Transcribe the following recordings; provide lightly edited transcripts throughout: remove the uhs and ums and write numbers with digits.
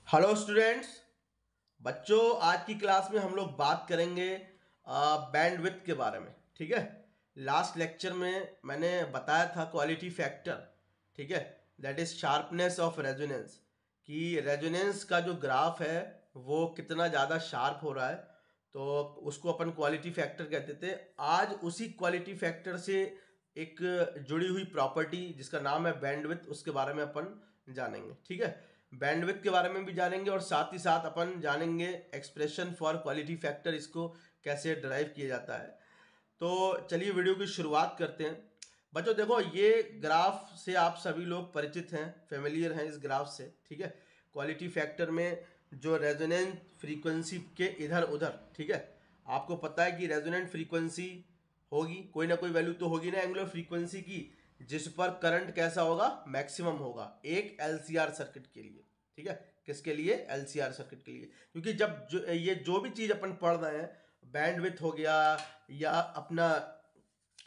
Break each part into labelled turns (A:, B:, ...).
A: Hello students. बच्चों, आज की क्लास में हम लोग बात करेंगे बैंडविड्थ के बारे में। ठीक है, लास्ट लेक्चर में मैंने बताया था क्वालिटी फैक्टर, ठीक है, that is sharpness of resonance, कि रेजोनेंस का जो ग्राफ है वो कितना ज़्यादा शार्प हो रहा है, तो उसको अपन क्वालिटी फैक्टर कहते थे। आज उसी क्वालिटी फैक्टर से एक जुड़ी हुई प्रॉपर्टी जिसका नाम है बैंडविड्थ, उसके बारे में अपन जानेंगे। ठीक है, बैंडविड्थ के बारे में भी जानेंगे और साथ ही साथ अपन जानेंगे एक्सप्रेशन फॉर क्वालिटी फैक्टर, इसको कैसे ड्राइव किया जाता है। तो चलिए वीडियो की शुरुआत करते हैं। बच्चों देखो, ये ग्राफ से आप सभी लोग परिचित हैं, फेमिलियर हैं इस ग्राफ से। ठीक है, क्वालिटी फैक्टर में जो रेजोनेंट फ्रीक्वेंसी के इधर उधर, ठीक है, आपको पता है कि रेजोनेंट फ्रीक्वेंसी होगी, कोई ना कोई वैल्यू तो होगी ना एंगुलर फ्रीक्वेंसी की, जिस पर करंट कैसा होगा, मैक्सिमम होगा एक एलसीआर सर्किट के लिए। ठीक है, किसके लिए? एलसीआर सर्किट के लिए। क्योंकि जब ये जो भी चीज अपन पढ़ रहे हैं, बैंडविड्थ हो गया या अपना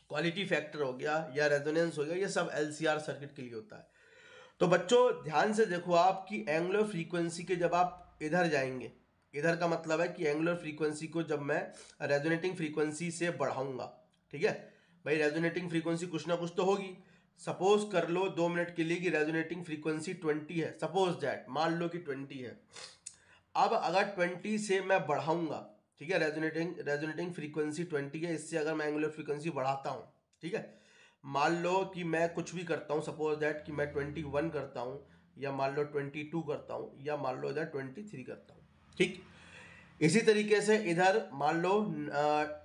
A: क्वालिटी फैक्टर हो गया या रेजोनेंस हो गया, ये सब एलसीआर सर्किट के लिए होता है। तो बच्चों ध्यान से देखो आप कि एंगुलर फ्रीक्वेंसी के जब आप इधर जाएंगे, इधर का मतलब है कि एंगुलर फ्रीक्वेंसी को जब मैं रेजोनेटिंग फ्रीक्वेंसी से बढ़ाऊंगा, ठीक है भाई, रेजोनेटिंग फ्रीक्वेंसी कुछ ना कुछ तो होगी। सपोज कर लो 2 मिनट के लिए कि रेजोनेटिंग फ्रीक्वेंसी 20 है, सपोज दैट, मान लो कि 20 है। अब अगर 20 से मैं बढ़ाऊंगा, ठीक है, रेजोनेटिंग फ्रीक्वेंसी 20 है, इससे अगर मैं एंगुलर फ्रीक्वेंसी बढ़ाता हूं, ठीक है, मान लो कि मैं कुछ भी करता हूं, सपोज दैट कि मैं 21 करता हूं, या मान लो 22 करता हूं, या मान लो इधर 23 करता हूं। ठीक, इसी तरीके से इधर मान लो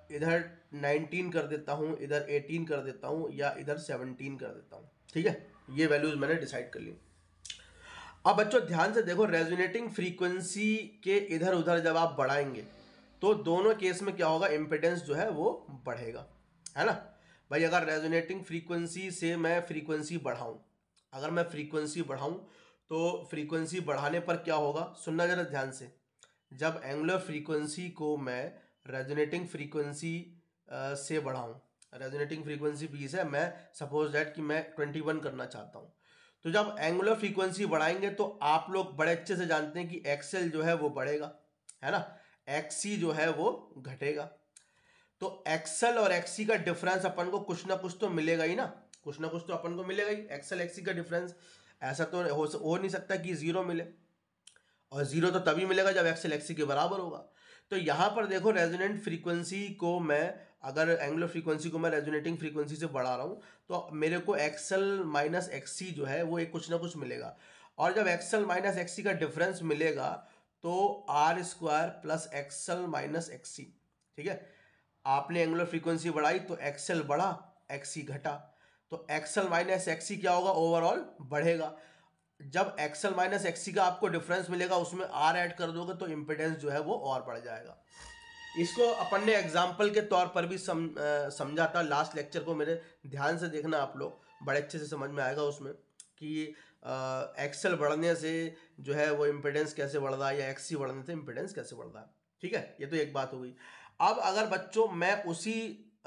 A: इधर 19 कर देता हूं, इधर 18 कर देता हूं, या इधर 17 कर देता हूं। ठीक है, ये वैल्यूज मैंने डिसाइड कर ली। अब बच्चों ध्यान से देखो, रेजोनेटिंग फ्रीक्वेंसी के इधर उधर जब आप बढ़ाएंगे तो दोनों केस में क्या होगा, इम्पिडेंस जो है वो बढ़ेगा, है ना भाई। अगर रेजोनेटिंग फ्रीक्वेंसी से मैं फ्रीक्वेंसी बढ़ाऊं, अगर मैं फ्रीक्वेंसी बढ़ाऊं तो फ्रीक्वेंसी बढ़ाने पर क्या होगा, सुनना जरा ध्यान से। जब एंगुलर फ्रीक्वेंसी को मैं रेजोनेटिंग फ्रीक्वेंसी से बढ़ाऊं, रेजोनेटिंग फ्रीक्वेंसी 20 है, मैं सपोज दैट कि मैं 21 करना चाहता हूं, तो जब एंगुलर फ्रीक्वेंसी बढ़ाएंगे तो आप लोग बड़े अच्छे से जानते हैं कि एक्सएल जो है वो बढ़ेगा, है ना, एक्सी जो है वो घटेगा। तो एक्सएल और एक्सी का डिफरेंस अपन को कुछ ना कुछ तो मिलेगा ही ना, कुछ ना कुछ तो अपन को मिलेगा ही। एक्सएल एक्सी का डिफरेंस ऐसा तो हो नहीं सकता कि जीरो मिले, और जीरो तो तभी मिलेगा जब एक्सएल एक्सी के बराबर होगा। तो यहां पर देखो, रेजोनेंट फ्रीक्वेंसी को मैं, अगर एंगुलर फ्रीक्वेंसी को मैं रेजोनेटिंग फ्रीक्वेंसी से बढ़ा रहा हूं, तो मेरे को एक्सएल माइनस एक्सी जो है वो एक कुछ ना कुछ मिलेगा। और जब एक्सएल माइनस एक्सी का डिफरेंस मिलेगा तो R square plus XL minus XC. ठीक है, आपने एंगुलर फ्रीक्वेंसी बढ़ाई तो एक्सएल बढ़ा, एक्सी घटा, तो एक्सएल माइनस एक्सी क्या होगा, ओवरऑल बढ़ेगा। जब एक्सएल माइनस एक्सी का आपको डिफरेंस मिलेगा, उसमें आर ऐड कर दोगे तो इम्पिडेंस जो है वो और बढ़ जाएगा। इसको अपन ने एग्जाम्पल के तौर पर भी समझा था लास्ट लेक्चर को, मेरे ध्यान से देखना आप लोग, बड़े अच्छे से समझ में आएगा उसमें कि एक्सएल बढ़ने से जो है वो इम्पिडेंस कैसे बढ़ रहा है, या एक्सी बढ़ने से इम्पिडेंस कैसे बढ़ रहा है। ठीक है, ये तो एक बात हो गई। अब अगर बच्चों मैं उसी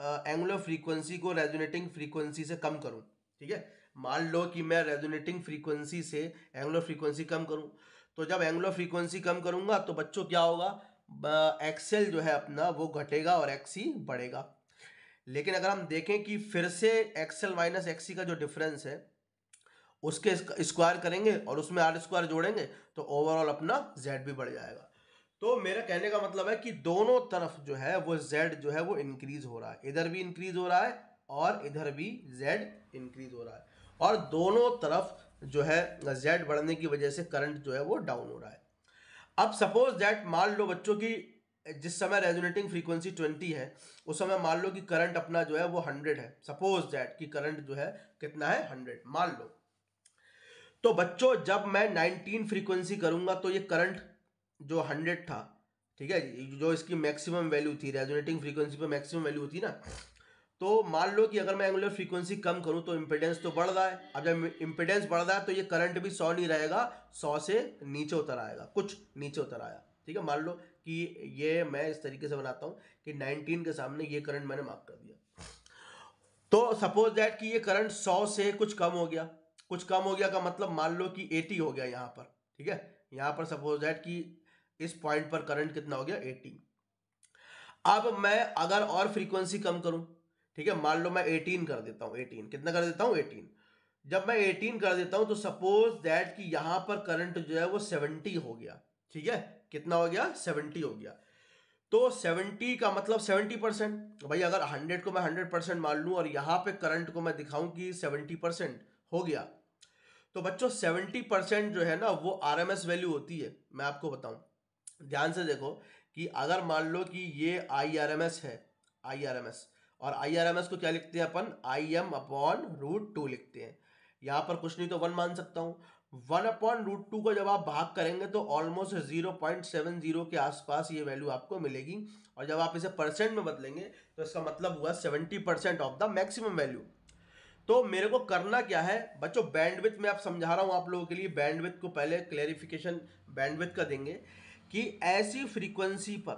A: एंगुलर फ्रीक्वेंसी को रेजोनेटिंग फ्रीक्वेंसी से कम करूं, ठीक है, मान लो कि मैं रेजोनेटिंग फ्रीक्वेंसी से एंगुलर फ्रीक्वेंसी कम करूं, तो जब एंगुलर फ्रीक्वेंसी कम करूंगा तो बच्चों क्या होगा, एक्सएल जो है अपना वो घटेगा और एक्सी बढ़ेगा। लेकिन अगर हम देखें कि फिर से एक्सएल माइनस एक्सी का जो डिफरेंस है उसके स्क्वायर करेंगे और उसमें आर स्क्वायर जोड़ेंगे तो ओवरऑल अपना जेड भी बढ़ जाएगा। तो मेरा कहने का मतलब है कि दोनों तरफ जो है वो जेड जो है वो इंक्रीज हो रहा है, इधर भी इंक्रीज हो रहा है और इधर भी जेड इंक्रीज हो रहा है, और दोनों तरफ जो है जेड बढ़ने की वजह से करंट जो है वो डाउन हो रहा है। अब सपोज दैट, मान लो बच्चों की जिस समय रेजोनेटिंग फ्रीक्वेंसी 20 है, उस समय मान लो कि करंट अपना जो है वो 100 है, सपोज दैट कि करंट जो है कितना है, 100 मान लो। तो बच्चों जब मैं 19 फ्रीक्वेंसी करूंगा तो ये करंट जो 100 था, ठीक है, जो इसकी मैक्सिमम वैल्यू थी, रेजोनेटिंग फ्रीक्वेंसी पे मैक्सिमम वैल्यू होती ना, तो मान लो कि अगर मैं एंगुलर फ्रीक्वेंसी कम करूं तो इम्पिडेंस तो बढ़ रहा है। अब जब इम्पिडेंस बढ़ रहा है तो ये करंट भी 100 नहीं रहेगा, 100 से नीचे उतर आएगा, कुछ नीचे उतर आया। ठीक है, मान लो कि ये मैं इस तरीके से बनाता हूं कि 19 के सामने ये करंट मैंने मार्क कर दिया, तो सपोज दैट कि ये करंट 100 से कुछ कम हो गया, कुछ कम हो गया का मतलब मान लो कि 80 हो गया यहां पर। ठीक है। यहाँ पर सपोज दैट कि इस पॉइंट पर करंट कितना हो गया 80। अब मैं अगर और फ्रीक्वेंसी कम करूं, ठीक है, मान लो मैं 18 कर देता हूं, 18 कितना कर देता हूं 18। जब मैं 18 कर देता हूं तो सपोज दैट कि यहां पर करंट जो है वो 70 हो गया, ठीक है, कितना हो गया 70 हो गया। तो 70 का मतलब 70%। भाई अगर 100 को मैं 100% मान लूं और यहां पे करंट को मैं दिखाऊं कि 70% हो गया, तो बच्चों 70% जो है ना वो आरएमएस वैल्यू होती है। मैं आपको बताऊं, ध्यान से देखो कि अगर मान लो कि ये आई आर एम एस है, आई आर एम एस, और आई आर एम एस को क्या लिखते हैं अपन, I M upon root two लिखते हैं। यहां पर कुछ नहीं तो 1 मान सकता हूं। 1 अपॉन रूट टू को जब आप भाग करेंगे तो ऑलमोस्ट 0.70 के आसपास ये वैल्यू आपको मिलेगी, और जब आप इसे परसेंट में बदलेंगे तो इसका मतलब हुआ 70% ऑफ द मैक्सिमम वैल्यू। तो मेरे को करना क्या है बच्चों, बैंडविड्थ में आप समझा रहा हूं आप लोगों के लिए। बैंडविड्थ को पहले क्लेरिफिकेशन बैंडविड्थ का देंगे कि ऐसी फ्रीक्वेंसी पर,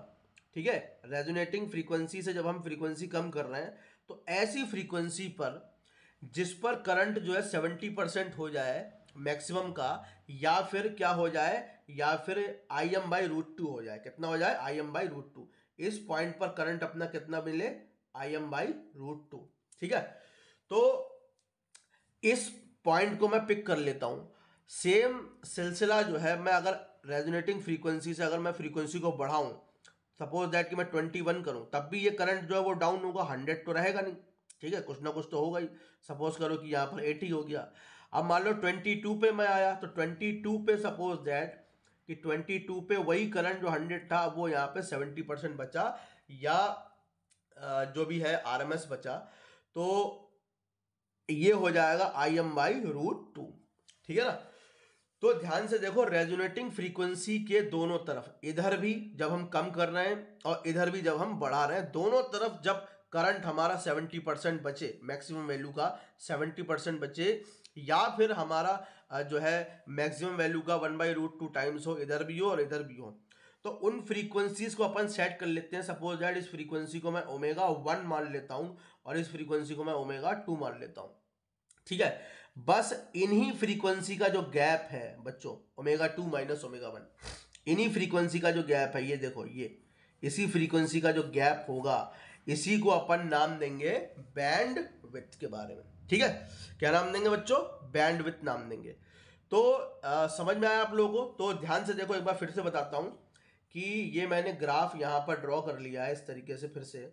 A: ठीक है, रेजोनेटिंग फ्रीक्वेंसी से जब हम फ्रीक्वेंसी कम कर रहे हैं तो ऐसी फ्रीक्वेंसी पर जिस पर करंट जो है 70% हो जाए मैक्सिमम का, या फिर क्या हो जाए, या फिर I M by root two हो जाए। कितना हो जाए, I M by root two. इस पॉइंट पर करंट अपना कितना मिले, I M by root two, ठीक है। तो इस पॉइंट को मैं पिक कर लेता हूं। सेम सिलसिला जो है, मैं अगर रेजोनेटिंग फ्रीक्वेंसी से अगर मैं फ्रीक्वेंसी को बढ़ाऊं, सपोज दैट कि मैं 21 करूं, तब भी ये करंट जो है वो डाउन होगा, 100 तो रहेगा नहीं, ठीक है, कुछ ना कुछ तो होगा ही। सपोज करो कि यहाँ पर 80 हो गया। अब मान लो 22 पे मैं आया, तो 22 पे सपोज दैट कि 22 पे वही करंट जो 100 था वो यहाँ पे 70% बचा, या जो भी है आरएमएस बचा, तो ये हो जाएगा I M by root two, ठीक है ना। तो ध्यान से देखो, रेजोनेटिंग फ्रीक्वेंसी के दोनों तरफ, इधर भी जब हम कम कर रहे हैं और इधर भी जब हम बढ़ा रहे हैं, दोनों तरफ जब करंट हमारा 70% बचे, मैक्सिमम वैल्यू का 70% बचे, या फिर हमारा जो है मैक्सिमम वैल्यू का 1/√2 टाइम्स हो, इधर भी हो और इधर भी हो, तो उन फ्रीक्वेंसीज को अपन सेट कर लेते हैं। सपोज दैट इस फ्रीक्वेंसी को मैं ओमेगा 1 मान लेता हूं और इस फ्रीक्वेंसी को मैं ओमेगा 2 मान लेता हूं, ठीक है। बस इन्हीं फ्रीक्वेंसी का जो गैप है बच्चों, ओमेगा 2 माइनस ओमेगा 1, इन्हीं फ्रीक्वेंसी का जो गैप है, ये देखो, ये इसी फ्रीक्वेंसी का जो गैप होगा, इसी को अपन नाम देंगे बैंड विड्थ के बारे में, ठीक है। क्या नाम देंगे बच्चों, बैंड विड्थ नाम देंगे। तो समझ में आया आप लोगों को। तो ध्यान से देखो, एक बार फिर से बताता हूं कि ये मैंने ग्राफ यहां पर ड्रॉ कर लिया है इस तरीके से फिर से,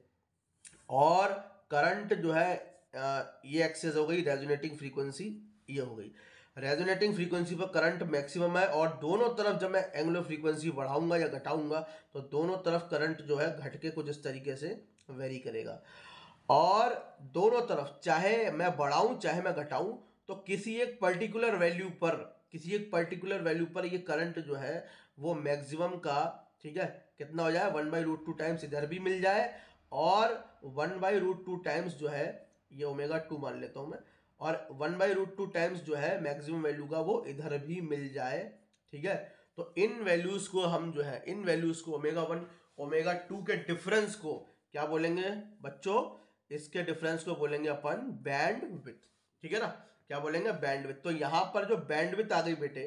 A: और करंट जो है ये एक्सेस हो गई रेजोनेटिंग फ्रीक्वेंसी, ये हो गई रेजोनेटिंग फ्रीक्वेंसी पर करंट मैक्सिमम है, और दोनों तरफ जब मैं एंगुलर फ्रीक्वेंसी बढ़ाऊंगा या घटाऊंगा तो दोनों तरफ करंट जो है घट के कुछ इस तरीके से वेरी करेगा। और दोनों तरफ चाहे मैं बढ़ाऊं चाहे मैं घटाऊं, तो किसी एक पर्टिकुलर वैल्यू पर, किसी एक पर्टिकुलर वैल्यू पर ये करंट जो है वो मैक्सिमम का, ठीक है, कितना हो जाए 1/√2 टाइम्स इधर भी मिल जाए, और 1/√2 टाइम्स जो है, ये ओमेगा 2 मान लेता हूं मैं, और 1/√2 टाइम्स जो है मैक्सिमम वैल्यू का वो इधर भी मिल जाए, ठीक है। तो इन वैल्यूज को हम जो है, इन वैल्यूज को ओमेगा 1 ओमेगा 2 के डिफरेंस को क्या बोलेंगे बच्चों, इसके डिफरेंस को बोलेंगे अपन बैंड विड्थ, ठीक है ना। क्या बोलेंगे, बैंड विड्थ। तो यहां पर जो बैंड विड्थ आ गई बेटे,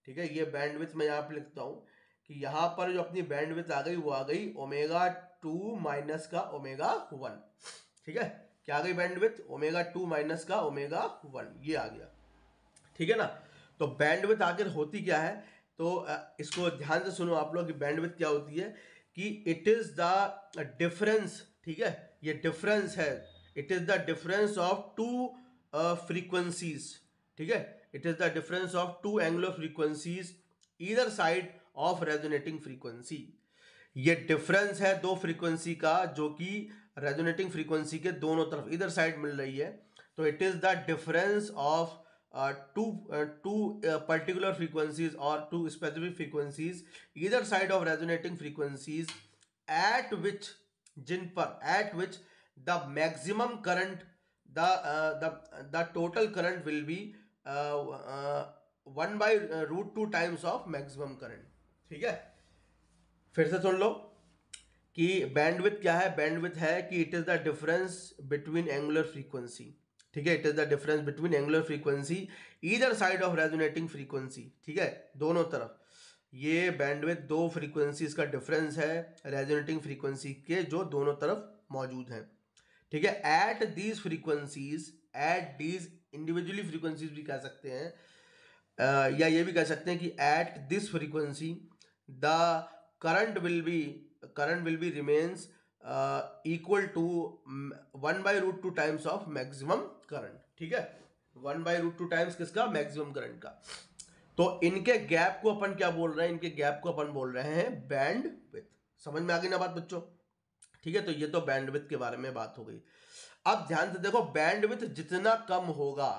A: ठीक है, ये बैंड विड्थ मैं यहां पर लिखता हूं कि यहां पर जो अपनी बैंड विड्थ आ गई वो आ गई ओमेगा 2 माइनस का ओमेगा 1, ठीक है। क्या आ गई बैंड विड्थ, ओमेगा 2 माइनस का ओमेगा 1, ये आ गया, ठीक है ना। तो बैंडविड्थ आखिर होती क्या है, तो इसको ध्यान से सुनो आप लोग कि बैंडविड्थ क्या होती है, कि इट इज द डिफरेंस, ठीक है, ये डिफरेंस है, it is the difference of two frequencies, ठीक है, it is the difference of two angular frequencies either side of resonating frequency. ये डिफरेंस है दो फ्रीक्वेंसी का जो कि रेजोनेटिंग फ्रीक्वेंसी के दोनों तरफ इधर साइड मिल रही है। तो it is the difference of two particular frequencies or two specific frequencies either side of resonating frequencies at which, जिन पर, at which the maximum current, the total current will be 1/√2 times of maximum current, ठीक है। फिर से सुन लो कि bandwidth क्या है, bandwidth है कि it is the difference between angular frequency, ठीक है, it is the difference between angular frequency either side of resonating frequency, ठीक है, दोनों तरफ। ये बैंडविड्थ दो फ्रीक्वेंसीज का डिफरेंस है रेजोनेटिंग फ्रीक्वेंसी के जो दोनों तरफ मौजूद हैं, ठीक है। At these frequencies, at these individually frequencies भी कह सकते हैं, या ये भी कह सकते हैं कि at this frequency the current will be remains equal to 1/√2 times of maximum current, ठीक है, 1/√2 टाइम्स किसका, मैक्सिमम करंट का। तो इनके गैप को अपन क्या बोल रहे हैं, इनके गैप को अपन बोल रहे हैं बैंडविड्थ। समझ में आ गई ना बात बच्चों, ठीक है। तो ये तो बैंडविड्थ के बारे में बात हो गई। अब ध्यान से देखो, बैंडविड्थ जितना कम होगा,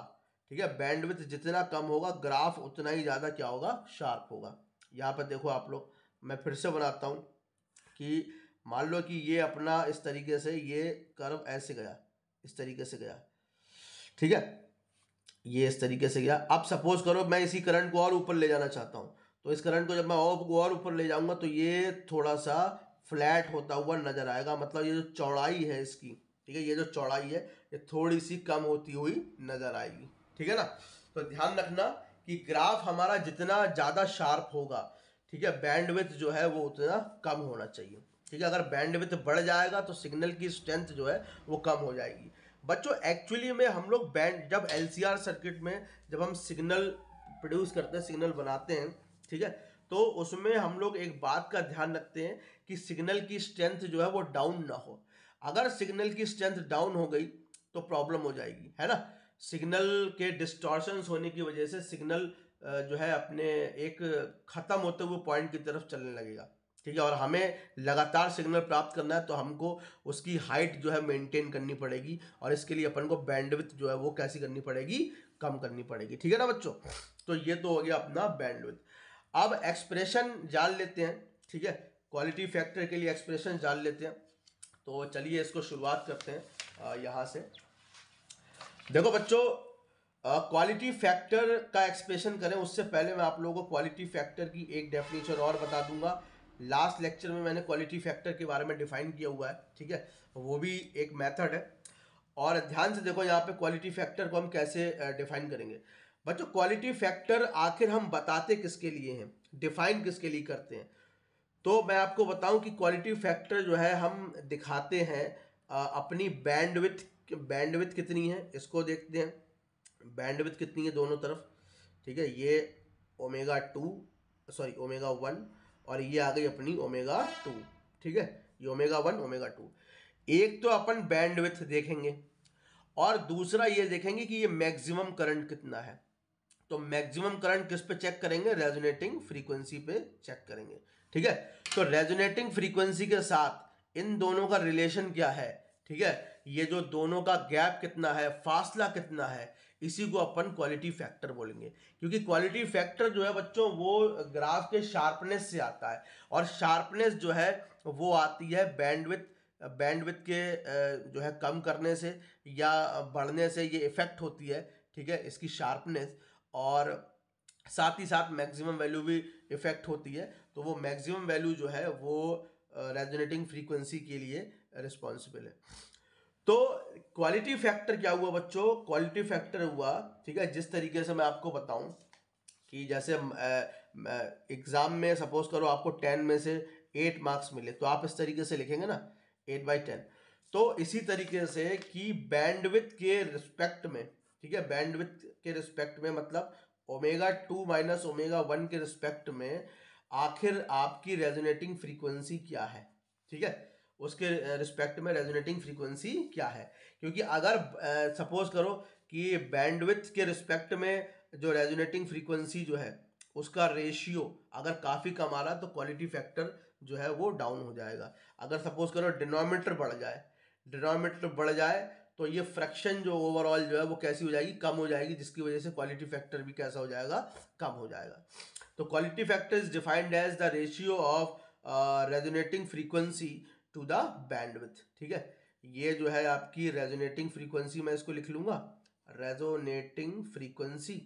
A: ठीक है, बैंडविड्थ जितना कम होगा ग्राफ उतना ही ज्यादा क्या होगा, शार्प होगा। यहाँ पर देखो आप लोग, मैं फिर से बनाता हूँ कि मान लो कि ये अपना इस तरीके से ये कर्व ऐसे गया, इस तरीके से गया, ठीक है, ये इस तरीके से गया। अब सपोज करो मैं इसी करंट को और ऊपर ले जाना चाहता हूँ, तो इस करंट को जब मैं और ऊपर ले जाऊंगा तो ये थोड़ा सा फ्लैट होता हुआ नजर आएगा, मतलब ये जो चौड़ाई है इसकी, ठीक है, ये जो चौड़ाई है ये थोड़ी सी कम होती हुई नजर आएगी, ठीक है ना। तो ध्यान रखना कि ग्राफ हमारा जितना ज्यादा शार्प होगा, ठीक है, बैंडविड्थ जो है वो उतना कम होना चाहिए, ठीक है। अगर बैंडविड्थ बढ़ जाएगा तो सिग्नल की स्ट्रेंथ जो है वो कम हो जाएगी। बच्चों एक्चुअली में हम लोग बैंड जब एलसीआर सर्किट में जब हम सिग्नल प्रोड्यूस करते हैं, सिग्नल बनाते हैं, ठीक है, तो उसमें हम लोग एक बात का ध्यान रखते हैं कि सिग्नल की स्ट्रेंथ जो है वो डाउन ना हो। अगर सिग्नल की स्ट्रेंथ डाउन हो गई तो प्रॉब्लम हो जाएगी, है ना। सिग्नल के डिस्टॉर्शंस होने की वजह से सिग्नल जो है अपने एक खत्म होते हुए पॉइंट की तरफ चलने लगेगा, ठीक है। और हमें लगातार सिग्नल प्राप्त करना है तो हमको उसकी हाइट जो है मेंटेन करनी पड़ेगी, और इसके लिए अपन को बैंडविड्थ जो है वो कैसी करनी पड़ेगी, कम करनी पड़ेगी, ठीक है ना बच्चों। तो ये तो हो गया अपना बैंडविड्थ। अब एक्सप्रेशन जान लेते हैं, ठीक है, क्वालिटी फैक्टर के लिए एक्सप्रेशन जान लेते हैं। तो चलिए इसको शुरुआत करते हैं यहाँ से। देखो बच्चों, क्वालिटी फैक्टर का एक्सप्रेशन करें उससे पहले मैं आप लोगों को क्वालिटी फैक्टर की एक डेफिनेशन और बता दूंगा। लास्ट लेक्चर में मैंने क्वालिटी फैक्टर के बारे में डिफाइन किया हुआ है, ठीक है, वो भी एक मेथड है। और ध्यान से देखो यहाँ पे क्वालिटी फैक्टर को हम कैसे डिफाइन करेंगे। बच्चों क्वालिटी फैक्टर आखिर हम बताते किसके लिए हैं, डिफाइन किसके लिए करते हैं। तो मैं आपको बताऊं कि क्वालिटी फैक्टर जो है हम दिखाते हैं अपनी बैंडविड्थ कितनी है इसको देखते हैं। बैंडविड्थ कितनी है दोनों तरफ, ठीक है, ये ओमेगा 1 और ये आ गई अपनी ओमेगा 2, ठीक है, ये ओमेगा 1 ओमेगा 2। एक तो अपन बैंडविड्थ देखेंगे और दूसरा ये देखेंगे कि ये मैक्सिमम करंट कितना है। तो मैक्सिमम करंट किस पे चेक करेंगे, रेजोनेटिंग फ्रीक्वेंसी पे चेक करेंगे, ठीक है। तो रेजोनेटिंग फ्रीक्वेंसी के साथ इन दोनों का रिलेशन क्या है, ठीक है, ये जो दोनों का गैप कितना है, फासला कितना है, इसी को अपन क्वालिटी फैक्टर बोलेंगे। क्योंकि क्वालिटी फैक्टर जो है बच्चों वो ग्राफ के शार्पनेस से आता है, और शार्पनेस जो है वो आती है बैंडविड्थ के जो है कम करने से या बढ़ने से ये इफेक्ट होती है, ठीक है, इसकी शार्पनेस। और साथ ही साथ मैक्सिमम वैल्यू भी इफेक्ट होती है। तो वो मैक्सिमम वैल्यू जो है वो रेजोनेटिंग फ्रीक्वेंसी के लिए रिस्पॉन्सिबल है। तो क्वालिटी फैक्टर क्या हुआ बच्चों, क्वालिटी फैक्टर हुआ, ठीक है, जिस तरीके से मैं आपको बताऊं कि जैसे एग्जाम में सपोज करो आपको 10 में से 8 मार्क्स मिले, तो आप इस तरीके से लिखेंगे ना 8/10। तो इसी तरीके से कि बैंडविड्थ के रिस्पेक्ट में, ठीक है, बैंडविड्थ के रिस्पेक्ट में मतलब ओमेगा 2 माइनस ओमेगा 1 के रिस्पेक्ट में आखिर आपकी रेजोनेटिंग फ्रीक्वेंसी क्या है, ठीक है, उसके रिस्पेक्ट में रेजोनेटिंग फ्रीक्वेंसी क्या है। क्योंकि अगर सपोज करो कि बैंडविड्थ के रिस्पेक्ट में जो रेजोनेटिंग फ्रीक्वेंसी जो है उसका रेशियो अगर काफ़ी कम आ रहा है तो क्वालिटी फैक्टर जो है वो डाउन हो जाएगा। अगर सपोज करो डिनोमिनेटर बढ़ जाए तो ये फ्रैक्शन जो ओवरऑल जो है वो कैसी हो जाएगी, कम हो जाएगी, जिसकी वजह से क्वालिटी फैक्टर भी कैसा हो जाएगा, कम हो जाएगा। तो quality factor is defined as the ratio of resonating frequency to the bandwidth, ठीक है। ये जो है आपकी रेजोनेटिंग फ्रीक्वेंसी, मैं इसको लिख लूंगा रेजोनेटिंग फ्रीक्वेंसी,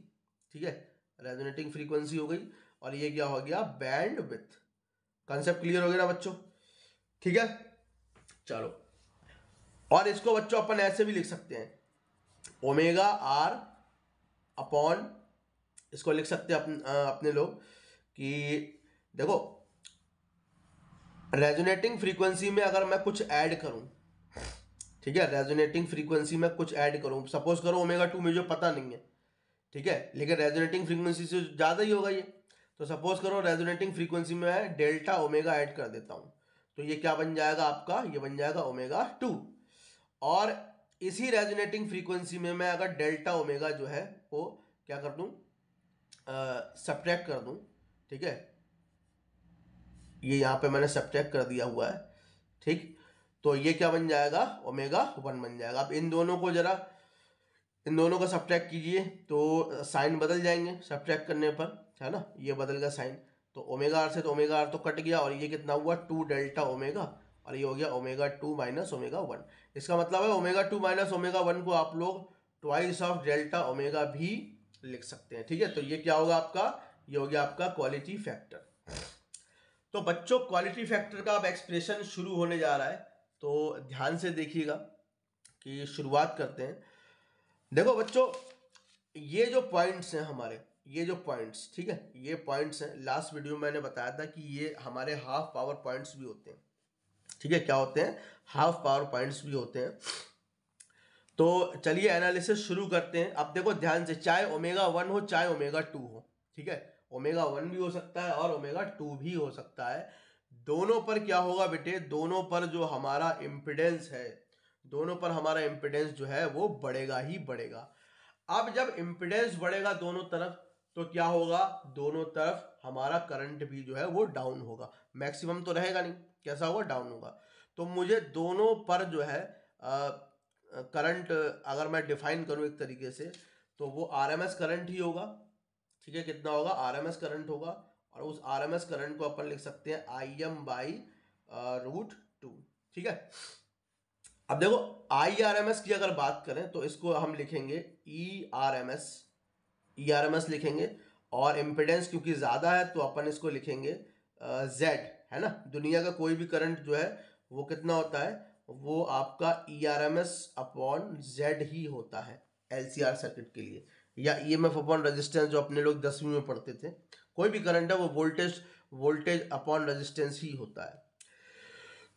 A: ठीक है, रेजोनेटिंग फ्रीक्वेंसी हो गई, और ये क्या हो गया, बैंडविड्थ। कॉन्सेप्ट क्लियर हो गया ना बच्चों, ठीक है। चलो, और इसको बच्चों अपन ऐसे भी लिख सकते हैं ओमेगा आर अपॉन, इसको लिख सकते हैं अपने लोग कि देखो रेजोनेटिंग फ्रीक्वेंसी में अगर मैं कुछ ऐड करूं, ठीक है, रेजोनेटिंग फ्रीक्वेंसी में कुछ ऐड करूं, सपोज करो ओमेगा 2 मुझे पता नहीं है, ठीक है, लेकिन रेजोनेटिंग फ्रीक्वेंसी से ज़्यादा ही होगा ये, तो सपोज करो रेजोनेटिंग फ्रीक्वेंसी में मैं डेल्टा ओमेगा ऐड कर देता हूँ, तो ये क्या बन जाएगा आपका, ये बन जाएगा ओमेगा 2। और इसी रेजोनेटिंग फ्रीक्वेंसी में मैं अगर डेल्टा ओमेगा जो है वो क्या कर दूँ, सब्ट्रैक्ट कर दूँ, ठीक है, ये यहाँ पे मैंने सब्ट्रैक्ट कर दिया हुआ है, ठीक, तो ये क्या बन जाएगा, ओमेगा 1 बन जाएगा। अब इन दोनों को जरा, इन दोनों का सब्ट्रैक्ट कीजिए तो साइन बदल जाएंगे सब्ट्रैक्ट करने पर, है ना, ये बदल गया साइन, तो ओमेगा आर से तो ओमेगा आर तो कट गया, और ये कितना हुआ 2 डेल्टा ओमेगा, और ये हो गया ओमेगा 2 माइनस ओमेगा 1। इसका मतलब है ओमेगा 2 माइनस ओमेगा 1 को आप लोग ट्वाइस ऑफ डेल्टा ओमेगा भी लिख सकते हैं, ठीक है, तो ये क्या होगा आपका, ये हो गया आपका क्वालिटी फैक्टर। तो बच्चों क्वालिटी फैक्टर का अब एक्सप्रेशन शुरू होने जा रहा है, तो ध्यान से देखिएगा कि शुरुआत करते हैं। देखो बच्चों, ये जो पॉइंट्स हैं हमारे, ये जो पॉइंट्स, ठीक है, ये पॉइंट्स हैं, लास्ट वीडियो में मैंने बताया था कि ये हमारे हाफ पावर पॉइंट्स भी होते हैं, ठीक है, क्या होते हैं, हाफ पावर पॉइंट्स भी होते हैं। तो चलिए एनालिसिस शुरू करते हैं। अब देखो ध्यान से, चाहे ओमेगा 1 हो चाहे ओमेगा 2 हो, ठीक है, ओमेगा 1 भी हो सकता है और ओमेगा 2 भी हो सकता है, दोनों पर क्या होगा बेटे, दोनों पर जो हमारा इम्पिडेंस है, दोनों पर हमारा इम्पिडेंस जो है वो बढ़ेगा ही बढ़ेगा। अब जब इम्पिडेंस बढ़ेगा दोनों तरफ, तो क्या होगा, दोनों तरफ हमारा करंट भी जो है वो डाउन होगा, मैक्सिमम तो रहेगा नहीं, कैसा होगा, डाउन होगा। तो मुझे दोनों पर जो है करंट अगर मैं डिफाइन करूं एक तरीके से, तो वो आरएमएस करंट ही होगा, ठीक है, कितना होगा, आरएमएस करंट होगा, और उस आरएमएस करंट को अपन लिख सकते हैं आई बाई √2, ठीक है। अब देखो IRMS की अगर बात करें तो इसको हम लिखेंगे ERMS लिखेंगे, और इम्पिडेंस क्योंकि ज़्यादा है तो अपन इसको लिखेंगे Z, है ना, दुनिया का कोई भी करंट जो है वो कितना होता है, वो आपका ERMS अपॉन Z ही होता है LCR सर्किट के लिए, या EMF अपॉन रेजिस्टेंस जो अपने लोग 10वीं में पढ़ते थे, कोई भी करंट है वो वोल्टेज अपॉन रेजिस्टेंस ही होता है।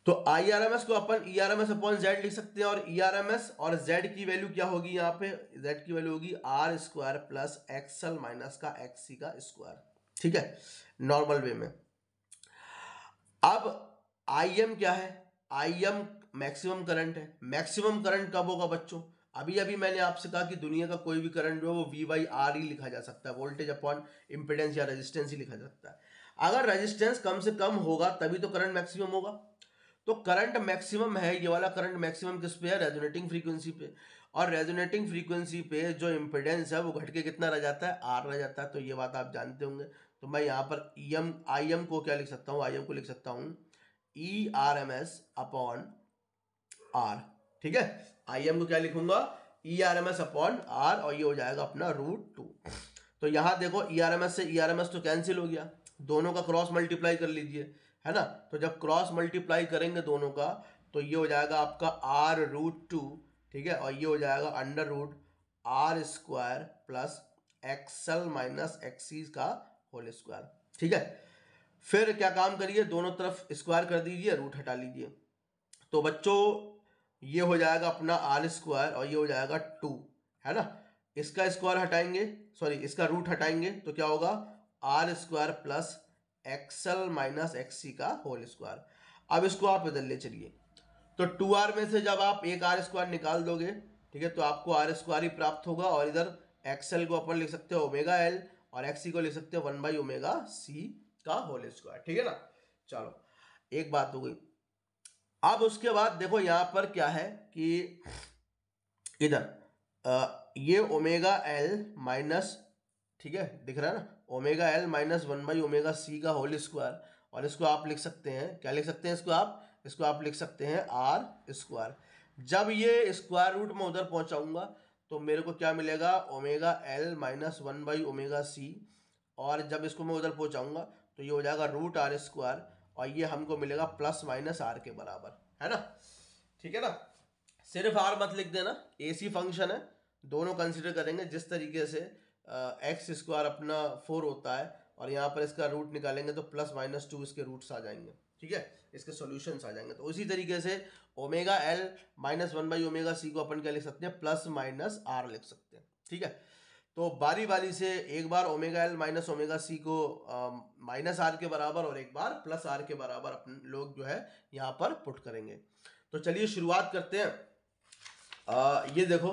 A: तो IRMS को अपन ERMS अपॉन Z लिख सकते हैं, और ERMS और Z की वैल्यू क्या होगी, यहाँ पे Z की वैल्यू होगी R² प्लस XL माइनस का XC का स्क्वायर, ठीक है, नॉर्मल वे में। अब IM क्या है, IM मैक्सिमम करंट है। मैक्सिमम करंट कब होगा बच्चों, अभी अभी मैंने आपसे कहा कि दुनिया का कोई भी करंट जो है वो V/R ही लिखा जा सकता है, वोल्टेज अपॉन इम्पिडेंस या रेजिस्टेंस ही लिखा जा सकता है। अगर रेजिस्टेंस कम से कम होगा तभी तो करंट मैक्सिमम होगा, तो करंट मैक्सिमम है, ये वाला करंट मैक्सिमम किस पे है, रेजोनेटिंग फ्रीक्वेंसी पे, और रेजोनेटिंग फ्रीक्वेंसी पे जो इम्पिडेंस है वो घट के कितना रह जाता है, R रह जाता है, तो ये बात आप जानते होंगे। तो मैं यहाँ पर IM को क्या लिख सकता हूँ, IM को लिख सकता हूँ ERMS अपॉन R, ठीक है, IM को क्या लिखूंगा, ERMS अपॉन R, और ये हो जाएगा अपना √2। तो यहाँ देखो ERMS से ERMS तो कैंसिल हो गया, दोनों का क्रॉस मल्टीप्लाई कर लीजिए, है ना, तो जब क्रॉस मल्टीप्लाई करेंगे दोनों का तो ये हो जाएगा आपका R√2, ठीक है, और ये हो जाएगा √R² plus XL minus XC का होल स्क्वायर, ठीक है। फिर क्या काम करिए, दोनों तरफ स्क्वायर कर दीजिए, रूट हटा लीजिए, तो बच्चों ये हो जाएगा अपना R² और ये हो जाएगा 2, है ना, इसका स्क्वायर हटाएंगे, सॉरी इसका रूट हटाएंगे तो क्या होगा, R² plus XL minus XC का होल स्क्वायर। अब इसको आप बदल ले चलिए, तो 2R में से जब आप एक R² निकाल दोगे, ठीक है, तो आपको R² ही प्राप्त होगा, और इधर XL को अपन लिख सकते हो ओमेगा L, और XC को लिख सकते हो 1/ωc का होल स्क्वायर, ठीक है ना। चलो एक बात हो गई। अब उसके बाद देखो यहाँ पर क्या है कि इधर ये ओमेगा L माइनस, ठीक है, दिख रहा है ना, ओमेगा L माइनस 1/ωc का होल स्क्वायर, और इसको आप लिख सकते हैं, क्या लिख सकते हैं, इसको आप लिख सकते हैं R²। जब ये स्क्वायर रूट में उधर पहुंचाऊंगा तो मेरे को क्या मिलेगा, ओमेगा L माइनस 1/ωc, और जब इसको मैं उधर पहुंचाऊंगा तो ये हो जाएगा √R², और ये हमको मिलेगा प्लस माइनस R के बराबर, है ना, ठीक है ना। सिर्फ R मत लिख देना, AC फंक्शन है, दोनों कंसिडर करेंगे। जिस तरीके से एक्स स्क्वायर अपना 4 होता है और यहाँ पर इसका रूट निकालेंगे तो प्लस माइनस 2 इसके रूट्स आ जाएंगे, ठीक है, इसके सॉल्यूशंस आ जाएंगे। तो उसी तरीके से omega L minus 1 by omega C को अपन क्या लिख सकते हैं, प्लस माइनस आर लिख सकते हैं, ठीक है। तो बारी बारी से एक बार omega L minus omega C को माइनस आर के बराबर और एक बार प्लस आर के बराबर अपन लोग जो है यहाँ पर पुट करेंगे। तो चलिए शुरुआत करते हैं। ये देखो,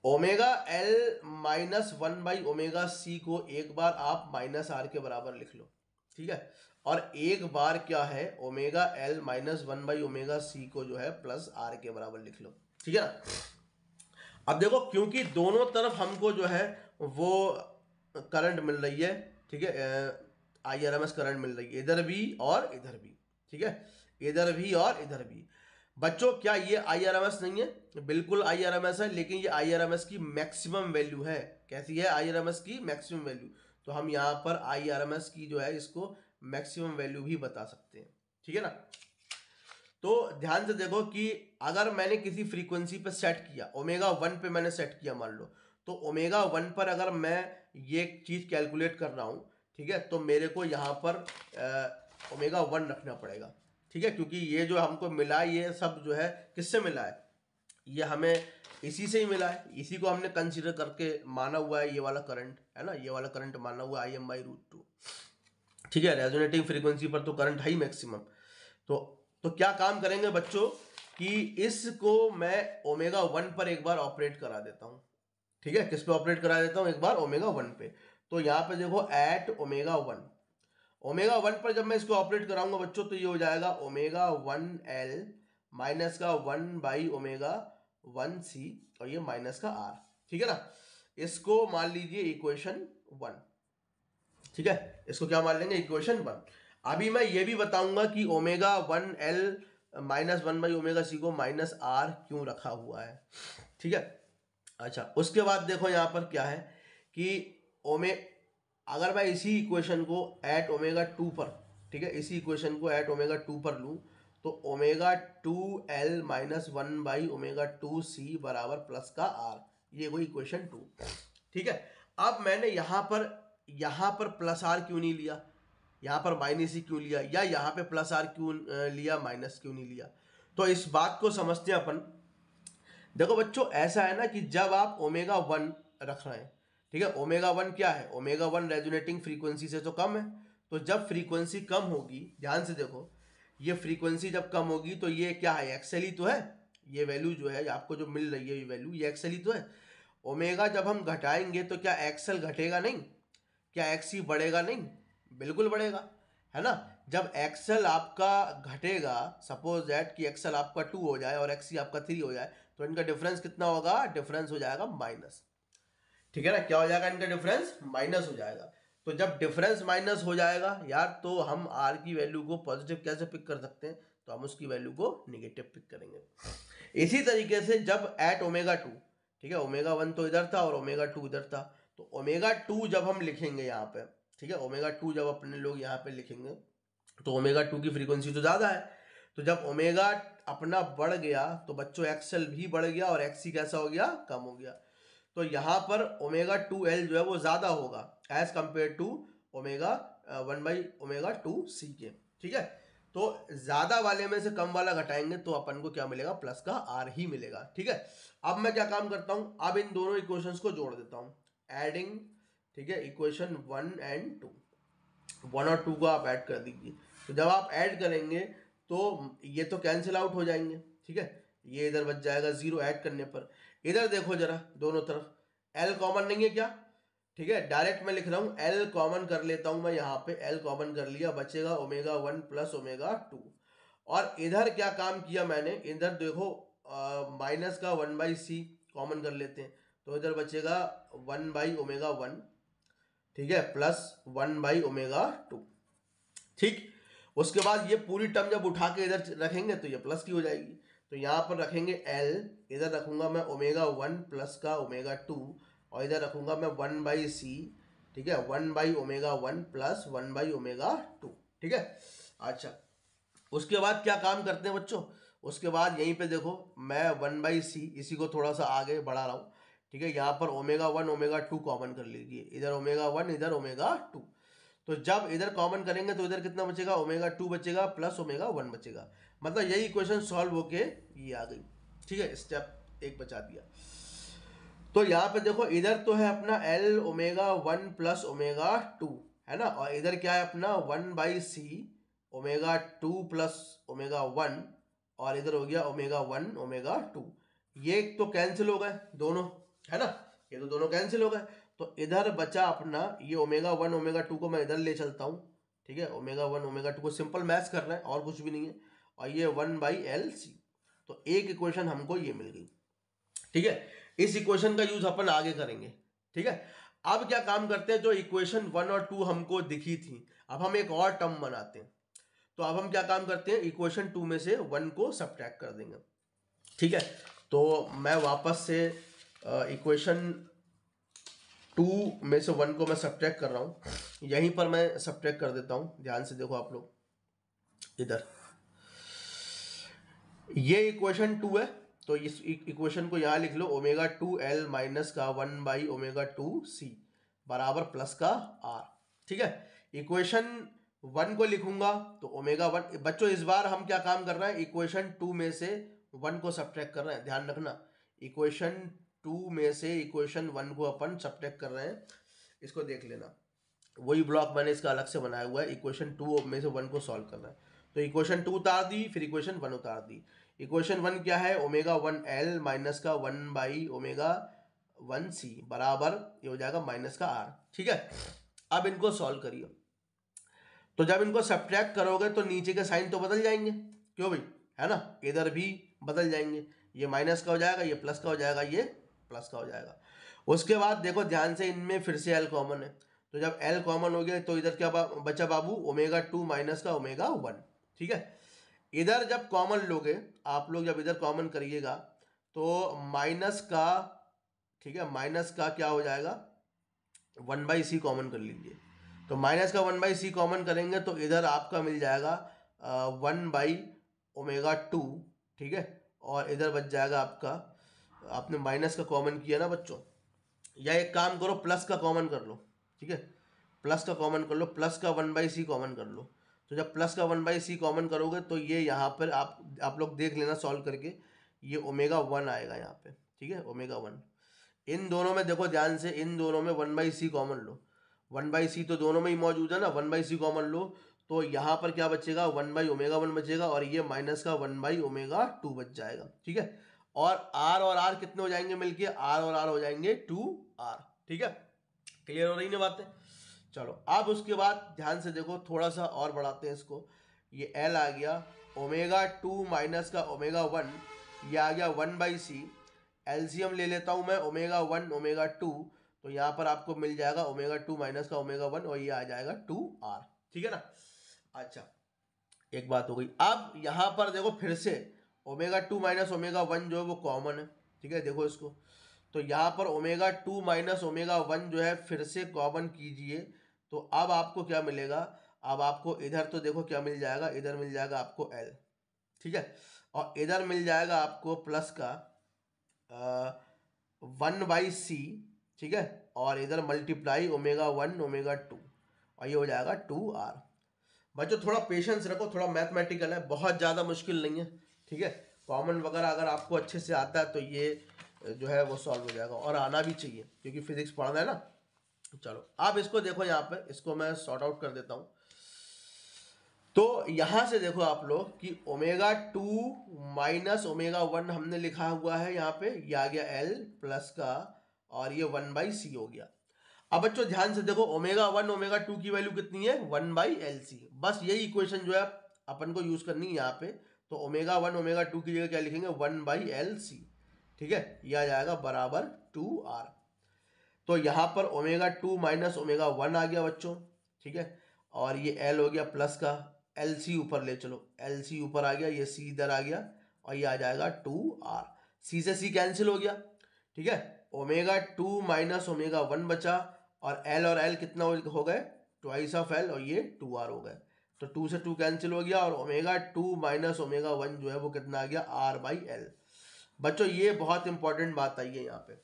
A: ओमेगा एल माइनस 1/ओमेगा सी को एक बार आप माइनस आर के बराबर लिख लो, ठीक है, और एक बार क्या है ओमेगा एल माइनस 1/ओमेगा सी को जो है प्लस आर के बराबर लिख लो, ठीक है ना। अब देखो, क्योंकि दोनों तरफ हमको जो है वो करंट मिल रही है, ठीक है, IRMS करंट मिल रही है, इधर भी और इधर भी, ठीक है, इधर भी और इधर भी। बच्चों क्या ये IRMS नहीं है? बिल्कुल IRMS है, लेकिन ये IRMS की मैक्सिमम वैल्यू है। कैसी है IRMS की मैक्सिमम वैल्यू? तो हम यहाँ पर IRMS की जो है इसको मैक्सिमम वैल्यू भी बता सकते हैं, ठीक है ना। तो ध्यान से देखो कि अगर मैंने किसी फ्रीक्वेंसी पे सेट किया, ओमेगा 1 पे मैंने सेट किया मान लो, तो ओमेगा 1 पर अगर मैं ये चीज़ कैलकुलेट कर रहा हूँ, ठीक है, तो मेरे को यहाँ पर ओमेगा 1 रखना पड़ेगा, ठीक है, क्योंकि ये जो हमको मिला है ये सब जो है किससे मिला है, ये हमें इसी से ही मिला है, इसी को हमने कंसीडर करके माना हुआ है, ये वाला करंट है ना, ये वाला करंट माना हुआ है Im/√2, ठीक है। रेजोनेटिंग फ्रीक्वेंसी पर तो करंट है ही मैक्सिमम। तो क्या काम करेंगे बच्चों कि इसको मैं ओमेगा 1 पर एक बार ऑपरेट करा देता हूँ, ठीक है। किस पे ऑपरेट करा देता हूँ? एक बार ओमेगा 1 पे। तो यहाँ पे देखो एट ओमेगा 1, ओमेगा 1 पर जब मैं इसको ऑपरेट कराऊंगा बच्चों तो ये हो जाएगा ओमेगा 1L माइनस का 1/ओमेगा 1C और ये माइनस का R, ठीक है ना। इसको मान लीजिए इक्वेशन 1, ठीक है, इसको क्या मान लेंगे, इक्वेशन 1। अभी मैं ये भी बताऊंगा कि ओमेगा 1L माइनस 1/ओमेगा सी को माइनस R क्यों रखा हुआ है, ठीक है। अच्छा, उसके बाद देखो यहाँ पर क्या है कि अगर मैं इसी इक्वेशन को एट ओमेगा 2 पर, ठीक है, इसी इक्वेशन को एट ओमेगा 2 पर लूँ तो ओमेगा 2L माइनस 1/ओमेगा 2C बराबर प्लस का R, ये कोई इक्वेशन 2, ठीक है। अब मैंने यहाँ पर प्लस आर क्यों नहीं लिया, यहाँ पर माइनस ही क्यों लिया, या यहाँ पे प्लस आर क्यों लिया, माइनस क्यों नहीं लिया? तो इस बात को समझते हैं अपन। देखो बच्चों, ऐसा है ना कि जब आप ओमेगा 1 रख रहे हैं, ठीक है, ओमेगा 1 क्या है, ओमेगा 1 रेजोनेटिंग फ्रीक्वेंसी से तो कम है। तो जब फ्रीक्वेंसी कम होगी, ध्यान से देखो, ये फ्रीक्वेंसी जब कम होगी तो ये क्या है, एक्सएल ही तो है, ये वैल्यू जो है आपको जो मिल रही है ये वैल्यू, ये एक्सएल ही तो है। ओमेगा जब हम घटाएंगे तो क्या एक्सएल घटेगा नहीं, क्या एक्सी बढ़ेगा नहीं? बिल्कुल बढ़ेगा, है ना। जब एक्सएल आपका घटेगा, सपोज दैट कि एक्सएल आपका 2 हो जाए और एक्सी आपका 3 हो जाए, तो इनका डिफरेंस कितना होगा, डिफरेंस हो जाएगा माइनस, ठीक है ना। क्या हो जाएगा, इनका डिफरेंस माइनस हो जाएगा। तो जब डिफरेंस माइनस हो जाएगा यार, तो हम आर की वैल्यू को पॉजिटिव कैसे पिक कर सकते हैं, तो हम उसकी वैल्यू को निगेटिव पिक करेंगे। इसी तरीके से जब एट ओमेगा 2, ठीक है, ओमेगा 1 तो इधर था और ओमेगा 2 इधर था, तो ओमेगा 2 जब हम लिखेंगे यहाँ पे, ठीक है, ओमेगा 2 जब अपने लोग यहाँ पे लिखेंगे तो ओमेगा 2 की फ्रीक्वेंसी तो ज़्यादा है। तो जब ओमेगा अपना बढ़ गया तो बच्चों एक्सएल भी बढ़ गया और एक्सी कैसा हो गया, कम हो गया। तो यहाँ पर ओमेगा 2L जो है वो ज़्यादा होगा एज कंपेयर टू ओमेगा 1/ओमेगा 2C के, ठीक है। तो ज़्यादा वाले में से कम वाला घटाएंगे तो अपन को क्या मिलेगा, प्लस का R ही मिलेगा, ठीक है। अब मैं क्या काम करता हूँ, अब इन दोनों इक्वेशंस को जोड़ देता हूँ, एडिंग, ठीक है, इक्वेशन 1 एंड 2, 1 और 2 को आप ऐड कर दीजिए। तो जब आप ऐड करेंगे तो ये तो कैंसिल आउट हो जाएंगे, ठीक है, ये इधर बच जाएगा 0 ऐड करने पर। इधर देखो जरा, दोनों तरफ L कॉमन नहीं है क्या, ठीक है, डायरेक्ट मैं लिख रहा हूँ L कॉमन कर लेता हूँ मैं, यहाँ पे L कॉमन कर लिया, बचेगा ओमेगा 1 प्लस ओमेगा 2। और इधर क्या काम किया मैंने, इधर देखो माइनस का 1/C कॉमन कर लेते हैं, तो इधर बचेगा 1/ओमेगा 1, ठीक है, प्लस 1/ओमेगा 2, ठीक। उसके बाद ये पूरी टर्म जब उठा के इधर रखेंगे तो ये प्लस की हो जाएगी। तो यहाँ पर रखेंगे L, इधर रखूंगा मैं ओमेगा 1 प्लस का ओमेगा 2, और इधर रखूंगा मैं 1/C, ठीक है, 1/ओमेगा 1 प्लस 1/ओमेगा 2, ठीक है। अच्छा, उसके बाद क्या काम करते हैं बच्चों, उसके बाद यहीं पे देखो मैं 1/C, इसी को थोड़ा सा आगे बढ़ा रहा हूँ, ठीक है, यहाँ पर ओमेगा 1 ओमेगा 2 कॉमन कर लीजिए, इधर ओमेगा 1 इधर ओमेगा 2। तो जब इधर कॉमन करेंगे तो इधर कितना बचेगा, ओमेगा 2 बचेगा प्लस ओमेगा 1 बचेगा। मतलब यही इक्वेशन सॉल्व होके ये आ गई। ठीक है, स्टेप 1 बचा दिया। तो यहाँ पे देखो इधर तो है अपना L ओमेगा 1 प्लस ओमेगा 2 है ना, और इधर क्या है अपना 1/c ओमेगा 2 प्लस ओमेगा 1, और इधर हो गया ओमेगा 1 ओमेगा 2। ये तो कैंसिल हो गए दोनों, है ना, ये तो दोनों कैंसिल हो गए। तो इधर बचा अपना ये ओमेगा 1 ओमेगा 2 को मैं इधर ले चलता हूँ। ठीक है, ओमेगा 1 ओमेगा 2 को सिंपल मैच कर रहे हैं और कुछ भी नहीं है, और ये 1/LC। तो एक इक्वेशन हमको ये मिल गई। ठीक है, इस इक्वेशन का यूज अपन आगे करेंगे। ठीक है, अब क्या काम करते हैं, जो इक्वेशन 1 और 2 हमको दिखी थी, अब हम एक और टर्म बनाते हैं। तो अब हम क्या काम करते हैं, इक्वेशन 2 में से 1 को सब्ट्रैक्ट कर देंगे। ठीक है, तो मैं वापस से इक्वेशन 2 में से 1 को मैं सब्ट्रैक्ट कर रहा हूँ, यहीं पर मैं सब्ट्रैक्ट कर देता हूँ। ध्यान से देखो आप लोग, इधर ये इक्वेशन 2 है, तो इस इक्वेशन को यहाँ लिख लो, ओमेगा 2L माइनस का 1/ओमेगा 2C बराबर प्लस का R। ठीक है, इक्वेशन 1 को लिखूंगा तो ओमेगा 1, बच्चों इस बार हम क्या काम कर रहे हैं, इक्वेशन 2 में से 1 को सब्ट्रैक्ट कर रहे हैं। ध्यान रखना, इक्वेशन 2 में से इक्वेशन 1 को अपन सब्ट्रैक्ट कर रहे हैं, इसको देख लेना। वही ब्लॉक मैंने इसका अलग से बनाया हुआ है, इक्वेशन 2 में से 1 को सॉल्व करना है। तो इक्वेशन 2 उतार दी, फिर इक्वेशन 1 उतार दी। इक्वेशन 1 क्या है, ओमेगा 1L माइनस का 1/ओमेगा 1C बराबर ये हो जाएगा माइनस का R। ठीक है, अब इनको सॉल्व करिए। तो जब इनको सब्ट्रैक्ट करोगे तो नीचे के साइन तो बदल जाएंगे, क्यों भाई, है ना, इधर भी बदल जाएंगे, ये माइनस का हो जाएगा, ये प्लस का हो जाएगा, ये प्लस का हो जाएगा। उसके बाद देखो ध्यान से, इनमें फिर से L कॉमन है, तो जब L कॉमन हो गया तो इधर क्या बचा बाबू, ओमेगा 2 माइनस का ओमेगा 1। ठीक है, इधर जब कॉमन लोगे आप लोग, जब इधर कॉमन करिएगा तो माइनस का, ठीक है, माइनस का क्या हो जाएगा, 1/c कॉमन कर लीजिए। तो माइनस का 1/c कॉमन करेंगे तो इधर आपका मिल जाएगा 1/ओमेगा 2। ठीक है, और इधर बच जाएगा आपका, आपने माइनस का कॉमन किया ना बच्चों, या एक काम करो प्लस का कॉमन कर लो। ठीक है, प्लस का कॉमन कर लो, प्लस का 1/c कॉमन कर लो। तो जब प्लस का 1/c कॉमन करोगे तो ये यहाँ पर आप लोग देख लेना सॉल्व करके, ये ओमेगा 1 आएगा यहाँ पे। ठीक है, ओमेगा 1, इन दोनों में देखो ध्यान से, इन दोनों में 1/c कॉमन लो, 1/c तो दोनों में ही मौजूद है ना, 1/c कॉमन लो तो यहाँ पर क्या बचेगा, 1/ओमेगा 1 बचेगा, और ये माइनस का 1/ओमेगा 2 बच जाएगा। ठीक है, और R कितने हो जाएंगे मिलके, R हो जाएंगे 2R। ठीक है, क्लियर हो रही ना बातें। चलो अब उसके बाद ध्यान से देखो, थोड़ा सा और बढ़ाते हैं इसको, ये L आ गया, ओमेगा 2 माइनस का ओमेगा 1, ये आ गया 1/c। एलसीएम ले लेता हूं मैं, ओमेगा 1 ओमेगा 2, तो यहाँ पर आपको मिल जाएगा ओमेगा 2 माइनस का ओमेगा 1, और ये आ जाएगा 2R। ठीक है ना। अच्छा, एक बात हो गई। अब यहाँ पर देखो फिर से ओमेगा 2 माइनस ओमेगा 1 जो है वो कॉमन है। ठीक है, देखो इसको, तो यहाँ पर ओमेगा 2 माइनस ओमेगा 1 जो है फिर से कॉमन कीजिए, तो अब आपको क्या मिलेगा, अब आपको इधर तो देखो क्या मिल जाएगा, इधर मिल जाएगा आपको L। ठीक है, और इधर मिल जाएगा आपको प्लस का 1/c। ठीक है, और इधर मल्टीप्लाई ओमेगा 1 ओमेगा 2, और ये हो जाएगा 2R। बच्चों थोड़ा पेशेंस रखो, थोड़ा मैथमेटिकल है, बहुत ज़्यादा मुश्किल नहीं है। ठीक है, कॉमन वगैरह अगर आपको अच्छे से आता है तो ये जो है वो सॉल्व हो जाएगा, और आना भी चाहिए क्योंकि फिजिक्स पढ़ना है ना। चलो अब इसको देखो, यहाँ पर इसको मैं सॉर्ट आउट कर देता हूँ। तो यहां से देखो आप लोग कि ओमेगा 2 माइनस ओमेगा 1 हमने लिखा हुआ है यहाँ पे, ये आ गया L प्लस का, और ये 1/c हो गया। अब बच्चों ध्यान से देखो, ओमेगा 1 ओमेगा 2 की वैल्यू कितनी है, 1/LC। बस यही इक्वेशन जो है अपन को यूज करनी है यहाँ पे। तो ओमेगा 1 ओमेगा 2 की जगह क्या लिखेंगे, 1/LC। ठीक है, यह आ जाएगा बराबर 2R। तो यहाँ पर ओमेगा 2 माइनस ओमेगा 1 आ गया बच्चों। ठीक है, और ये L हो गया प्लस का, LC ऊपर ले चलो, LC ऊपर आ गया, ये C इधर आ गया, और ये आ जाएगा 2R। C से C कैंसिल हो गया। ठीक है, ओमेगा 2 माइनस ओमेगा 1 बचा, और L कितना हो गए, ट्वाइस ऑफ L, और ये 2R हो गए। तो 2 से 2 कैंसिल हो गया, और ओमेगा 2 माइनस ओमेगा 1 जो है वो कितना आ गया, R/L। बच्चों ये बहुत इंपॉर्टेंट बात आई है यहाँ पे,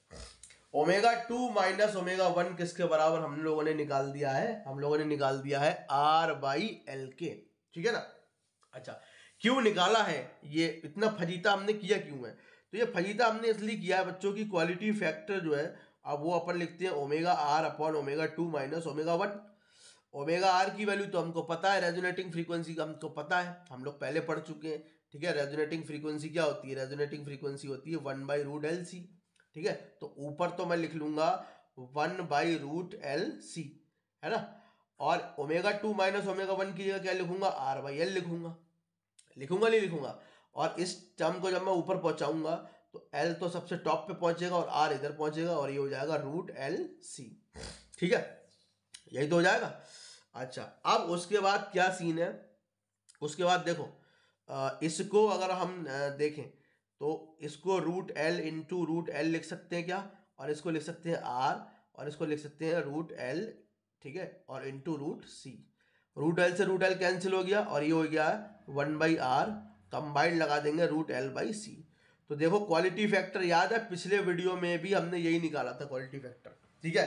A: ओमेगा 2 माइनस ओमेगा 1 किसके बराबर हम लोगों ने निकाल दिया है, हम लोगों ने निकाल दिया है R बाई एल के, ठीक है ना। अच्छा, क्यों निकाला है, ये इतना फजीता हमने किया क्यों है, तो ये फजीता हमने इसलिए किया है बच्चों की क्वालिटी फैक्टर जो है अब वो अपन लिखते हैं omega R upon omega 2 minus omega 1। Omega R की वैल्यू तो हमको पता है, रेजोनेटिंग फ्रीक्वेंसी का हमको पता है, हम लोग पहले पढ़ चुके हैं, ठीक है। रेजोनेटिंग फ्रीक्वेंसी क्या होती है, रेजोनेटिंग फ्रीक्वेंसी होती है 1/√LC, ठीक है। तो ऊपर तो मैं लिख लूंगा 1/√LC, है ना। और ओमेगा 2 माइनस ओमेगा 1 की जगह क्या लिखूंगा, R/L लिखूंगा, लिखूंगा नहीं लिखूंगा। और इस टर्म को जब मैं ऊपर पहुंचाऊंगा तो L तो सबसे टॉप पे पहुंचेगा और R इधर पहुंचेगा और ये हो जाएगा √LC, ठीक है, यही तो हो जाएगा। अच्छा, अब उसके बाद क्या सीन है, उसके बाद देखो इसको अगर हम देखें तो इसको √L इंटू √L लिख सकते हैं क्या, और इसको लिख सकते हैं R, और इसको लिख सकते हैं √L, ठीक है, और इंटू √C। √L से √L कैंसिल हो गया और ये हो गया 1/R, कंबाइंड लगा देंगे √L/C। तो देखो क्वालिटी फैक्टर याद है, पिछले वीडियो में भी हमने यही निकाला था क्वालिटी फैक्टर, ठीक है।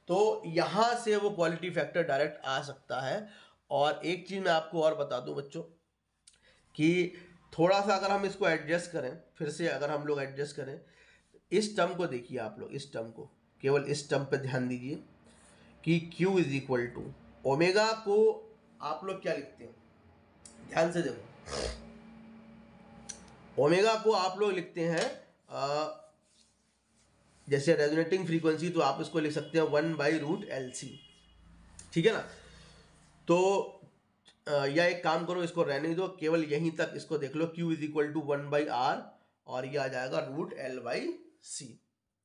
A: तो यहाँ से वो क्वालिटी फैक्टर डायरेक्ट आ सकता है। और एक चीज़ मैं आपको और बता दूं बच्चों कि थोड़ा सा अगर हम इसको एडजस्ट करें, फिर से अगर हम लोग एडजस्ट करें, इस टर्म को देखिए आप लोग, इस टर्म को, केवल इस टर्म पे ध्यान दीजिए कि Q is equal to omega को आप लोग क्या लिखते हैं, ध्यान से देखो, ओमेगा को आप लोग लिखते हैं जैसे रेजोनेटिंग फ्रीक्वेंसी, तो आप इसको लिख सकते हैं 1/√LC, ठीक है ना। तो या एक काम करो, इसको रहने दो, केवल यहीं तक इसको देख लो, Q is equal to 1/R और ये आ जाएगा √L/C,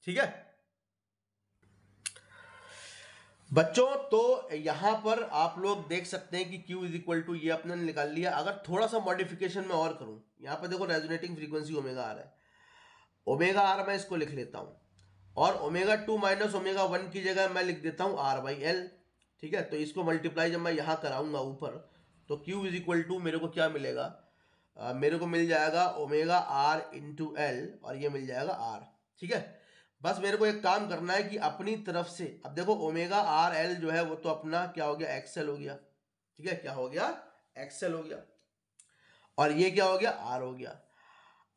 A: ठीक है बच्चों। तो यहां पर आप लोग देख सकते हैं कि Q इज इक्वल टू ये अपने निकाल लिया। अगर थोड़ा सा मॉडिफिकेशन में और करूं, यहां पर देखो रेजोनेटिंग फ्रीक्वेंसी ओमेगा आर है, ओमेगा आर मैं इसको लिख लेता हूं, और ओमेगा 2 माइनस ओमेगा 1 की जगह मैं लिख देता हूं R/L, ठीक है। तो इसको मल्टीप्लाई जब मैं यहां कराऊंगा ऊपर, तो Q इज इक्वल टू मेरे को क्या मिलेगा, मेरे को मिल जाएगा ओमेगा R इंटू L, और ये मिल जाएगा R, ठीक है। बस मेरे को एक काम करना है कि अपनी तरफ से, अब देखो ओमेगा RL जो है वो तो अपना क्या हो गया, XL हो गया, ठीक है, क्या हो गया, XL हो गया, और ये क्या हो गया, R हो गया।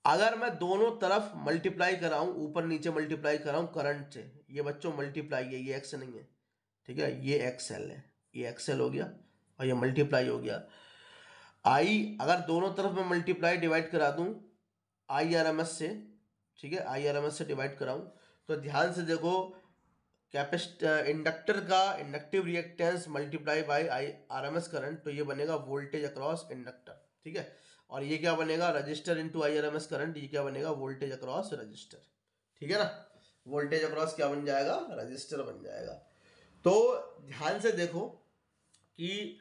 A: अगर मैं दोनों तरफ मल्टीप्लाई कराऊं, ऊपर नीचे मल्टीप्लाई कराऊं करंट से, ये बच्चों मल्टीप्लाई है, ये एक्स नहीं है, ठीक है, ये XL है, ये XL हो गया और ये मल्टीप्लाई हो गया। आई अगर दोनों तरफ मैं मल्टीप्लाई डिवाइड करा दूं IRMS से, ठीक है, IRMS से डिवाइड कराऊं, तो ध्यान से देखो, इंडक्टर का inductive reactance multiply by IRMS current, तो ये बनेगा वोल्टेज अक्रॉस इंडक्टर, ठीक है। और ये क्या बनेगा, रजिस्टर इंटू IRMS करंट, ये क्या बनेगा, वोल्टेज अक्रॉस रजिस्टर, ठीक है ना। वोल्टेज अक्रॉस क्या बन जाएगा, रजिस्टर बन जाएगा। तो ध्यान से देखो कि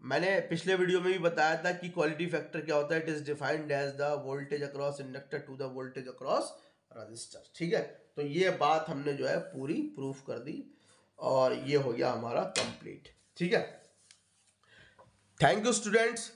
A: मैंने पिछले वीडियो में भी बताया था कि क्वालिटी फैक्टर क्या होता है, it is defined as the voltage across inductor to the voltage across resistor, ठीक है। तो ये बात हमने जो है पूरी प्रूफ कर दी और ये हो गया हमारा कंप्लीट, ठीक है। Thank you students.